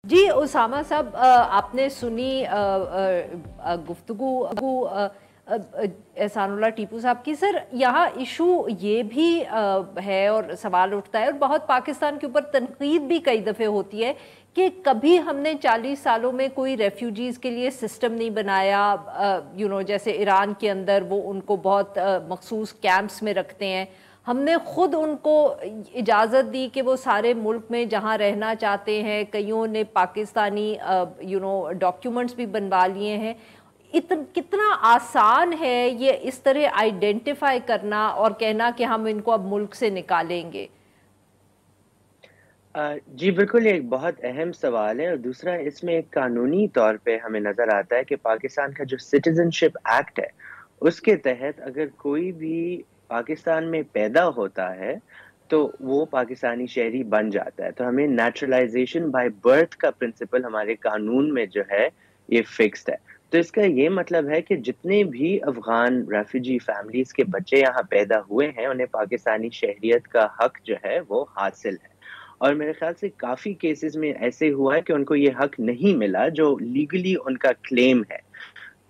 जी, उसामा साहब, आपने सुनी गुफ्तगू एहसानुल्लाह टीपू साहब की। सर, यहाँ इशू ये भी है और सवाल उठता है, और बहुत पाकिस्तान के ऊपर तनकीद भी कई दफ़े होती है कि कभी हमने 40 सालों में कोई रेफ्यूजीज़ के लिए सिस्टम नहीं बनाया। जैसे ईरान के अंदर वो उनको बहुत मखसूस कैंप्स में रखते हैं। हमने खुद उनको इजाज़त दी कि वो सारे मुल्क में जहाँ रहना चाहते हैं, कईयों ने पाकिस्तानी डॉक्यूमेंट्स भी बनवा लिए हैं। कितना आसान है ये इस तरह आइडेंटिफाई करना और कहना कि हम इनको अब मुल्क से निकालेंगे। जी बिल्कुल, ये एक बहुत अहम सवाल है और दूसरा इसमें एक कानूनी तौर पे हमें नज़र आता है कि पाकिस्तान का जो सिटीज़नशिप एक्ट है, उसके तहत अगर कोई भी पाकिस्तान में पैदा होता है, तो वो पाकिस्तानी शहरी बन जाता है। तो हमें नेचुरलाइज़ेशन बाय बर्थ का प्रिंसिपल हमारे कानून में जो है, ये फिक्स्ड है। तो इसका ये मतलब है कि जितने भी अफ़गान रेफ्यूजी फैमिलीज़ के बच्चे यहाँ पैदा हुए हैं, उन्हें पाकिस्तानी शहरियत का हक जो है, वो हासिल है। और मेरे ख़्याल से काफ़ी केसेज़ में ऐसे हुआ है कि उनको ये हक नहीं मिला जो लीगली उनका क्लेम है।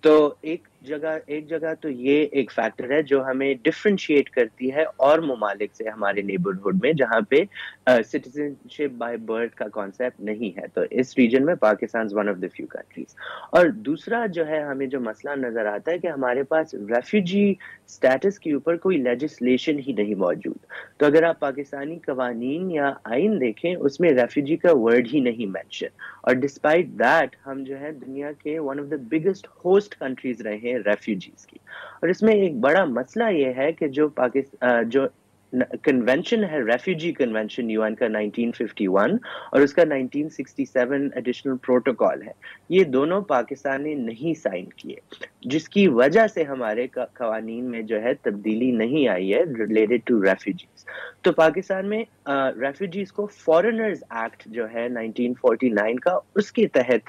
तो एक जगह तो ये एक फैक्टर है जो हमें डिफरेंशिएट करती है और ममालिक से हमारे नेबरहुड में जहाँ पे सिटीजनशिप बाय बर्थ का कॉन्सेप्ट नहीं है। तो इस रीजन में Pakistan is one of the few countries. और दूसरा जो है हमें जो मसला नज़र आता है कि हमारे पास रेफ्यूजी स्टेटस के ऊपर कोई लेजिस्लेशन ही नहीं मौजूद। तो अगर आप पाकिस्तानी कवानीन या आइन देखें उसमें रेफ्यूजी का वर्ड ही नहीं मेंशन। और डिस्पाइट दैट हम जो है दुनिया के one of the biggest host countries रहे हैं रेफ्यूजीज की। और इसमें एक बड़ा मसला ये है कि जो कन्वेंशन है, रेफ्यूजी कन्वेंशन यूएन का 1951 और उसका 1967 एडिशनल प्रोटोकॉल है, ये दोनों पाकिस्तान ने नहीं साइन किए, जिसकी वजह से हमारे कवानीन में जो है तब्दीली नहीं आई है रिलेटेड टू रेफ्यूजीज। तो पाकिस्तान में रेफ्यूजीज को फॉरेनर्स एक्ट जो है 1949 का, उसके तहत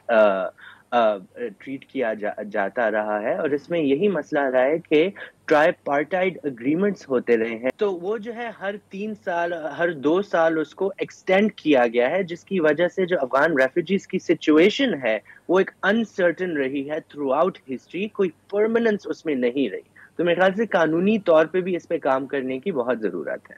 ट्रीट किया जाता रहा है। और इसमें यही मसला रहा है कि ट्राइपार्टाइट एग्रीमेंट्स होते रहे हैं, तो वो जो है हर 3 साल, हर 2 साल उसको एक्सटेंड किया गया है, जिसकी वजह से जो अफगान रेफ्यूजीज की सिचुएशन है वो एक अनसर्टन रही है थ्रू आउट हिस्ट्री, कोई परमानेंस उसमें नहीं रही। तो मेरे ख्याल से कानूनी तौर पे भी इस पे काम करने की बहुत ज़रूरत है।